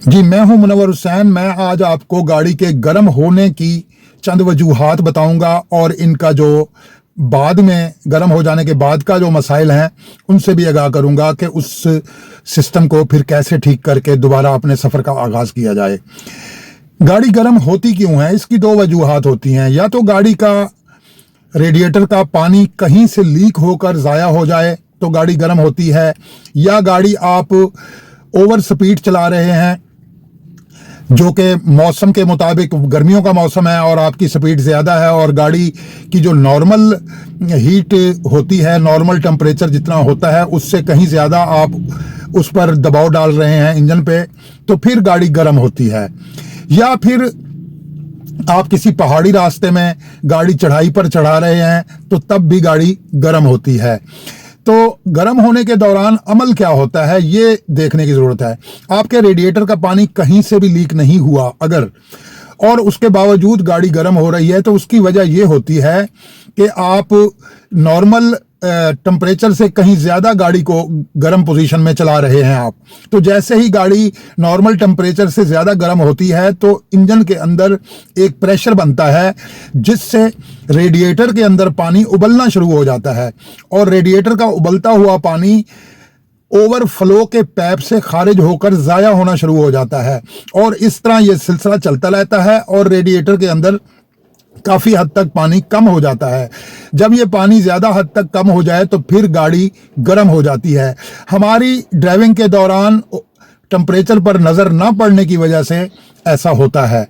जी, मैं हूं मुनव्वर हुसैन। मैं आज आपको गाड़ी के गर्म होने की चंद वजूहात बताऊंगा और इनका जो बाद में गर्म हो जाने के बाद का जो मसाइल हैं उनसे भी आगाह करूंगा कि उस सिस्टम को फिर कैसे ठीक करके दोबारा अपने सफ़र का आगाज़ किया जाए। गाड़ी गर्म होती क्यों है? इसकी दो वजूहात होती हैं। या तो गाड़ी का रेडिएटर का पानी कहीं से लीक होकर ज़ाया हो जाए तो गाड़ी गर्म होती है, या गाड़ी आप ओवर स्पीड चला रहे हैं जो कि मौसम के मुताबिक गर्मियों का मौसम है और आपकी स्पीड ज़्यादा है और गाड़ी की जो नॉर्मल हीट होती है, नॉर्मल टेम्परेचर जितना होता है उससे कहीं ज़्यादा आप उस पर दबाव डाल रहे हैं इंजन पे, तो फिर गाड़ी गर्म होती है। या फिर आप किसी पहाड़ी रास्ते में गाड़ी चढ़ाई पर चढ़ा रहे हैं तो तब भी गाड़ी गर्म होती है। तो गर्म होने के दौरान अमल क्या होता है ये देखने की ज़रूरत है। आपके रेडिएटर का पानी कहीं से भी लीक नहीं हुआ अगर, और उसके बावजूद गाड़ी गर्म हो रही है, तो उसकी वजह ये होती है कि आप नॉर्मल टेम्परेचर से कहीं ज़्यादा गाड़ी को गर्म पोजीशन में चला रहे हैं आप। तो जैसे ही गाड़ी नॉर्मल टेम्परेचर से ज़्यादा गर्म होती है तो इंजन के अंदर एक प्रेशर बनता है जिससे रेडिएटर के अंदर पानी उबलना शुरू हो जाता है, और रेडिएटर का उबलता हुआ पानी ओवरफ्लो के पैप से खारिज होकर ज़ाया होना शुरू हो जाता है, और इस तरह ये सिलसिला चलता रहता है और रेडिएटर के अंदर काफ़ी हद तक पानी कम हो जाता है। जब ये पानी ज़्यादा हद तक कम हो जाए तो फिर गाड़ी गर्म हो जाती है। हमारी ड्राइविंग के दौरान टेम्परेचर पर नज़र ना पड़ने की वजह से ऐसा होता है।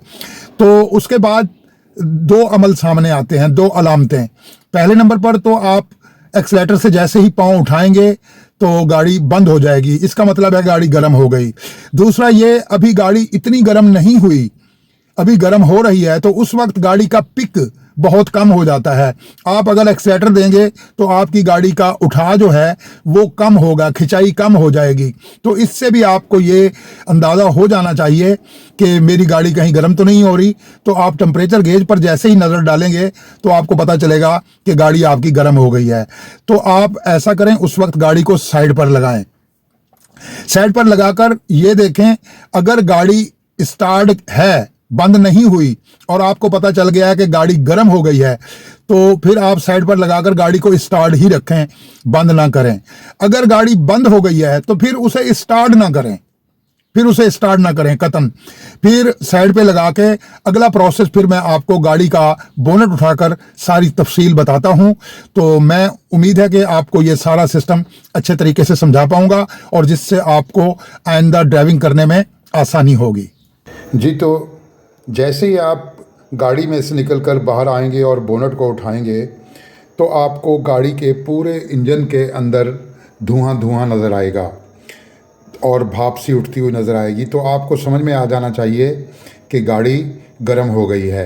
तो उसके बाद दो अमल सामने आते हैं, दो अलामतें। पहले नंबर पर तो आप एक्सीलेटर से जैसे ही पाँव उठाएंगे तो गाड़ी बंद हो जाएगी, इसका मतलब है गाड़ी गर्म हो गई। दूसरा ये, अभी गाड़ी इतनी गर्म नहीं हुई, अभी गर्म हो रही है, तो उस वक्त गाड़ी का पिक बहुत कम हो जाता है। आप अगर एक्सीलेटर देंगे तो आपकी गाड़ी का उठा जो है वो कम होगा, खिंचाई कम हो जाएगी। तो इससे भी आपको ये अंदाज़ा हो जाना चाहिए कि मेरी गाड़ी कहीं गर्म तो नहीं हो रही। तो आप टेम्परेचर गेज पर जैसे ही नज़र डालेंगे तो आपको पता चलेगा कि गाड़ी आपकी गर्म हो गई है। तो आप ऐसा करें, उस वक्त गाड़ी को साइड पर लगाएं। साइड पर लगाकर ये देखें, अगर गाड़ी स्टार्ट है, बंद नहीं हुई, और आपको पता चल गया है कि गाड़ी गर्म हो गई है, तो फिर आप साइड पर लगाकर गाड़ी को स्टार्ट ही रखें, बंद ना करें। अगर गाड़ी बंद हो गई है तो फिर उसे स्टार्ट ना करें, कतन। फिर साइड पे लगा के अगला प्रोसेस फिर मैं आपको गाड़ी का बोनट उठाकर सारी तफसील बताता हूं। तो मैं उम्मीद है कि आपको ये सारा सिस्टम अच्छे तरीके से समझा पाऊंगा और जिससे आपको आइंदा ड्राइविंग करने में आसानी होगी। जी, तो जैसे ही आप गाड़ी में से निकलकर बाहर आएंगे और बोनट को उठाएंगे तो आपको गाड़ी के पूरे इंजन के अंदर धुआं धुआं नज़र आएगा और भाप सी उठती हुई नज़र आएगी। तो आपको समझ में आ जाना चाहिए कि गाड़ी गर्म हो गई है।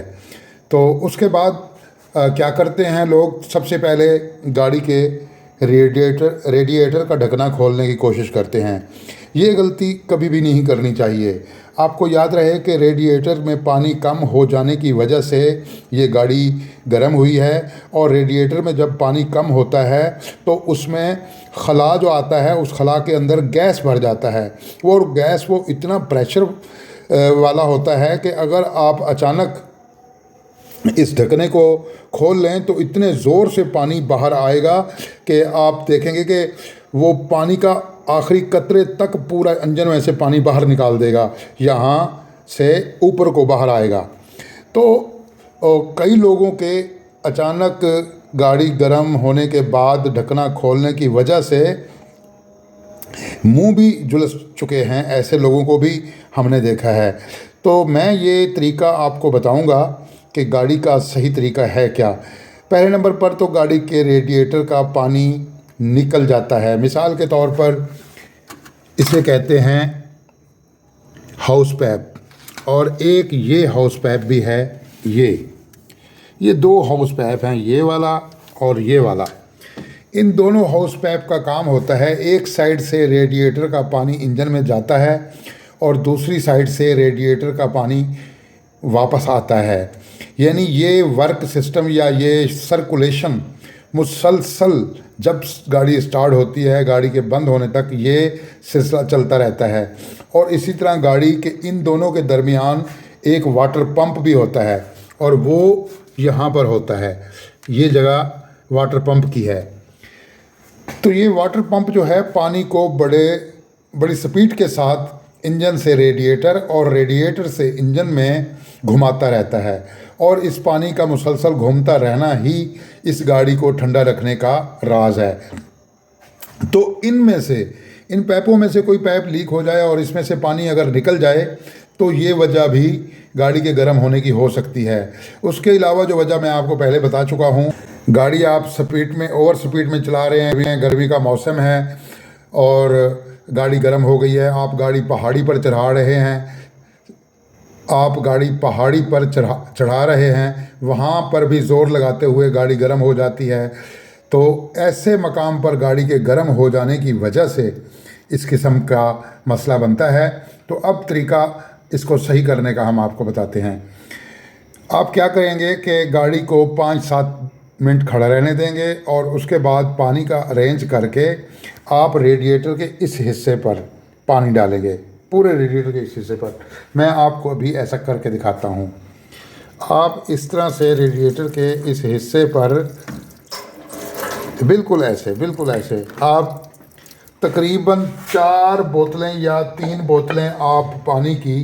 तो उसके बाद क्या करते हैं लोग, सबसे पहले गाड़ी के रेडिएटर का ढकना खोलने की कोशिश करते हैं। ये गलती कभी भी नहीं करनी चाहिए। आपको याद रहे कि रेडिएटर में पानी कम हो जाने की वजह से ये गाड़ी गर्म हुई है, और रेडिएटर में जब पानी कम होता है तो उसमें खला जो आता है, उस खला के अंदर गैस भर जाता है। वो गैस वो इतना प्रेशर वाला होता है कि अगर आप अचानक इस ढकने को खोल लें तो इतने ज़ोर से पानी बाहर आएगा कि आप देखेंगे कि वो पानी का आखिरी कतरे तक पूरा इंजन में से पानी बाहर निकाल देगा, यहाँ से ऊपर को बाहर आएगा। तो कई लोगों के अचानक गाड़ी गर्म होने के बाद ढकना खोलने की वजह से मुंह भी झुलस चुके हैं, ऐसे लोगों को भी हमने देखा है। तो मैं ये तरीका आपको बताऊंगा कि गाड़ी का सही तरीका है क्या। पहले नंबर पर तो गाड़ी के रेडिएटर का पानी निकल जाता है। मिसाल के तौर पर इसे कहते हैं हाउस पैप, और एक ये हाउस पैप भी है। ये दो हाउस पैप हैं, ये वाला और ये वाला। इन दोनों हाउस पैप का काम होता है, एक साइड से रेडिएटर का पानी इंजन में जाता है और दूसरी साइड से रेडिएटर का पानी वापस आता है। यानी ये वर्क सिस्टम या ये सर्कुलेशन मुसलसल जब गाड़ी स्टार्ट होती है गाड़ी के बंद होने तक ये सिलसिला चलता रहता है। और इसी तरह गाड़ी के इन दोनों के दरमियान एक वाटर पंप भी होता है और वो यहाँ पर होता है, ये जगह वाटर पंप की है। तो ये वाटर पंप जो है पानी को बड़ी स्पीड के साथ इंजन से रेडिएटर और रेडिएटर से इंजन में घुमाता रहता है और इस पानी का मुसलसल घूमता रहना ही इस गाड़ी को ठंडा रखने का राज है। तो इनमें से इन पाइपों में से कोई पाइप लीक हो जाए और इसमें से पानी अगर निकल जाए तो ये वजह भी गाड़ी के गर्म होने की हो सकती है। उसके अलावा जो वजह मैं आपको पहले बता चुका हूँ, गाड़ी आप स्पीड में ओवर स्पीड में चला रहे हैं, गर्मी का मौसम है और गाड़ी गर्म हो गई है, आप गाड़ी पहाड़ी पर चढ़ा रहे हैं, आप गाड़ी पहाड़ी पर चढ़ा रहे हैं, वहाँ पर भी ज़ोर लगाते हुए गाड़ी गर्म हो जाती है। तो ऐसे मकाम पर गाड़ी के गर्म हो जाने की वजह से इस किस्म का मसला बनता है। तो अब तरीका इसको सही करने का हम आपको बताते हैं। आप क्या करेंगे कि गाड़ी को 5-7 मिनट खड़ा रहने देंगे और उसके बाद पानी का अरेंज करके आप रेडिएटर के इस हिस्से पर पानी डालेंगे, पूरे रेडिएटर के इस हिस्से पर। मैं आपको अभी ऐसा करके दिखाता हूँ। आप इस तरह से रेडिएटर के इस हिस्से पर बिल्कुल ऐसे आप तकरीबन 4 बोतलें या 3 बोतलें आप पानी की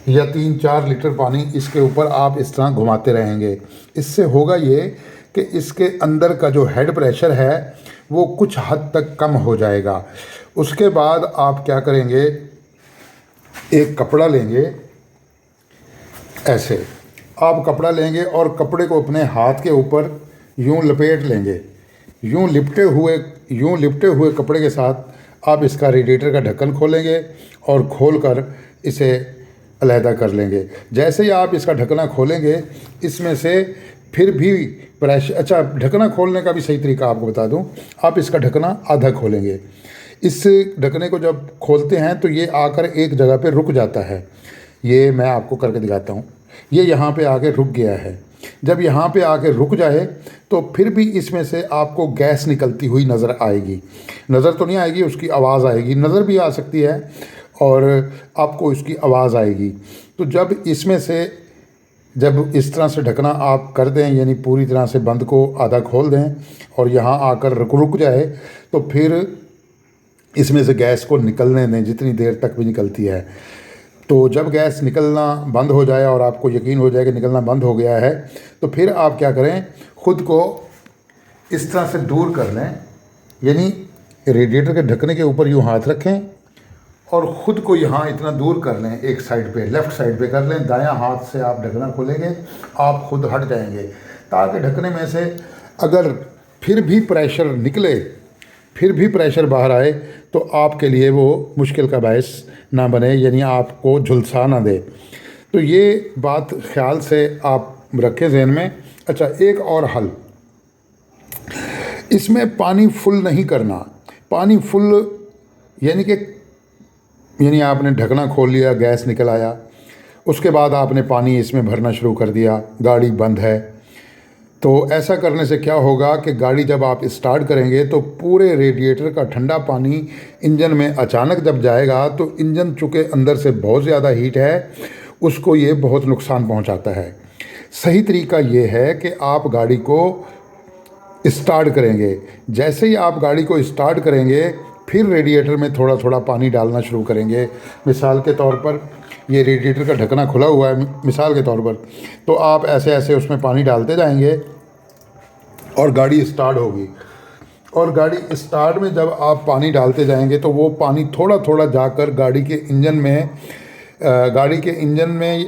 या 3-4 लीटर पानी इसके ऊपर आप इस तरह घुमाते रहेंगे। इससे होगा ये कि इसके अंदर का जो हेड प्रेशर है वो कुछ हद तक कम हो जाएगा। उसके बाद आप क्या करेंगे, एक कपड़ा लेंगे, ऐसे आप कपड़ा लेंगे और कपड़े को अपने हाथ के ऊपर यूं लपेट लेंगे। यूं लिपटे हुए कपड़े के साथ आप इसका रेडिएटर का ढक्कन खोलेंगे और खोलकर इसे अलहदा कर लेंगे। जैसे ही आप इसका ढकना खोलेंगे इसमें से फिर भी प्रेशर, अच्छा ढकना खोलने का भी सही तरीका आपको बता दूं, आप इसका ढकना आधा खोलेंगे। इस ढकने को जब खोलते हैं तो ये आकर एक जगह पे रुक जाता है। ये मैं आपको करके दिखाता हूँ। ये यहाँ पे आके रुक गया है। जब यहाँ पे आके रुक जाए तो फिर भी इसमें से आपको गैस निकलती हुई नज़र आएगी। नज़र तो नहीं आएगी, उसकी आवाज़ आएगी। नज़र भी आ सकती है और आपको इसकी आवाज़ आएगी। तो जब इसमें से जब इस तरह से ढकना आप कर दें, यानी पूरी तरह से बंद को आधा खोल दें और यहाँ आकर रुक जाए, तो फिर इसमें से गैस को निकलने दें जितनी देर तक भी निकलती है। तो जब गैस निकलना बंद हो जाए और आपको यकीन हो जाए कि निकलना बंद हो गया है, तो फिर आप क्या करें, ख़ुद को इस तरह से दूर कर लें, यानी रेडिएटर के ढकने के ऊपर यूँ हाथ रखें और ख़ुद को यहाँ इतना दूर कर लें, एक साइड पे, लेफ़्ट साइड पे कर लें। दायां हाथ से आप ढकना खोलेंगे, आप खुद हट जाएंगे, ताकि ढकने में से अगर फिर भी प्रेशर निकले, फिर भी प्रेशर बाहर आए तो आपके लिए वो मुश्किल का बायस ना बने, यानी आपको झुलसा ना दे। तो ये बात ख्याल से आप रखें जहन में। अच्छा, एक और हल, इसमें पानी फुल नहीं करना। पानी फुल यानी आपने ढकना खोल लिया, गैस निकल आया, उसके बाद आपने पानी इसमें भरना शुरू कर दिया, गाड़ी बंद है। तो ऐसा करने से क्या होगा कि गाड़ी जब आप स्टार्ट करेंगे तो पूरे रेडिएटर का ठंडा पानी इंजन में अचानक जब जाएगा तो इंजन चूँकि अंदर से बहुत ज़्यादा हीट है, उसको ये बहुत नुकसान पहुंचाता है। सही तरीका ये है कि आप गाड़ी को स्टार्ट करेंगे, जैसे ही आप गाड़ी को स्टार्ट करेंगे फिर रेडिएटर में थोड़ा थोड़ा पानी डालना शुरू करेंगे। मिसाल के तौर पर ये रेडिएटर का ढकना खुला हुआ है, मिसाल के तौर पर, तो आप ऐसे ऐसे उसमें पानी डालते जाएंगे और गाड़ी स्टार्ट होगी। और गाड़ी स्टार्ट में जब आप पानी डालते जाएंगे तो वो पानी थोड़ा थोड़ा जाकर गाड़ी के इंजन में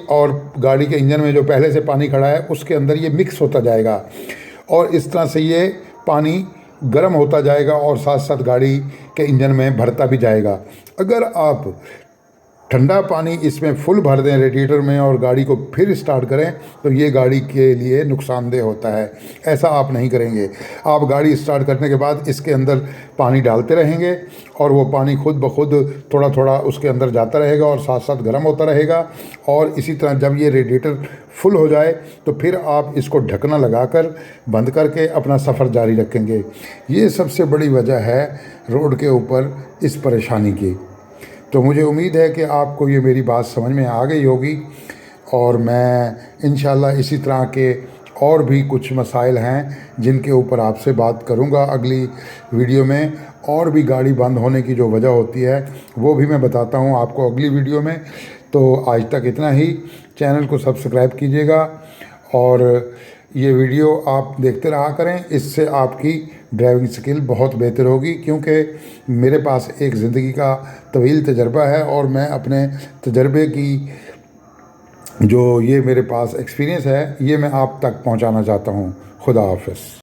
और गाड़ी के इंजन में जो पहले से पानी खड़ा है उसके अंदर ये मिक्स होता जाएगा और इस तरह से ये पानी गर्म होता जाएगा और साथ साथ गाड़ी के इंजन में भरता भी जाएगा। अगर आप ठंडा पानी इसमें फुल भर दें रेडिएटर में और गाड़ी को फिर स्टार्ट करें तो ये गाड़ी के लिए नुकसानदेह होता है। ऐसा आप नहीं करेंगे। आप गाड़ी स्टार्ट करने के बाद इसके अंदर पानी डालते रहेंगे और वो पानी खुद ब खुद थोड़ा थोड़ा उसके अंदर जाता रहेगा और साथ साथ गर्म होता रहेगा। और इसी तरह जब ये रेडिएटर फुल हो जाए तो फिर आप इसको ढकना लगाकर बंद करके अपना सफ़र जारी रखेंगे। ये सबसे बड़ी वजह है रोड के ऊपर इस परेशानी की। तो मुझे उम्मीद है कि आपको ये मेरी बात समझ में आ गई होगी और मैं इंशाल्लाह इसी तरह के और भी कुछ मसाइल हैं जिनके ऊपर आपसे बात करूंगा अगली वीडियो में। और भी गाड़ी बंद होने की जो वजह होती है वो भी मैं बताता हूं आपको अगली वीडियो में। तो आज तक इतना ही। चैनल को सब्सक्राइब कीजिएगा और ये वीडियो आप देखते रहा करें। इससे आपकी ड्राइविंग स्किल बहुत बेहतर होगी, क्योंकि मेरे पास एक ज़िंदगी का तवील तजर्बा है और मैं अपने तजर्बे की जो ये मेरे पास एक्सपीरियंस है ये मैं आप तक पहुंचाना चाहता हूं। खुदा हाफ़िज़।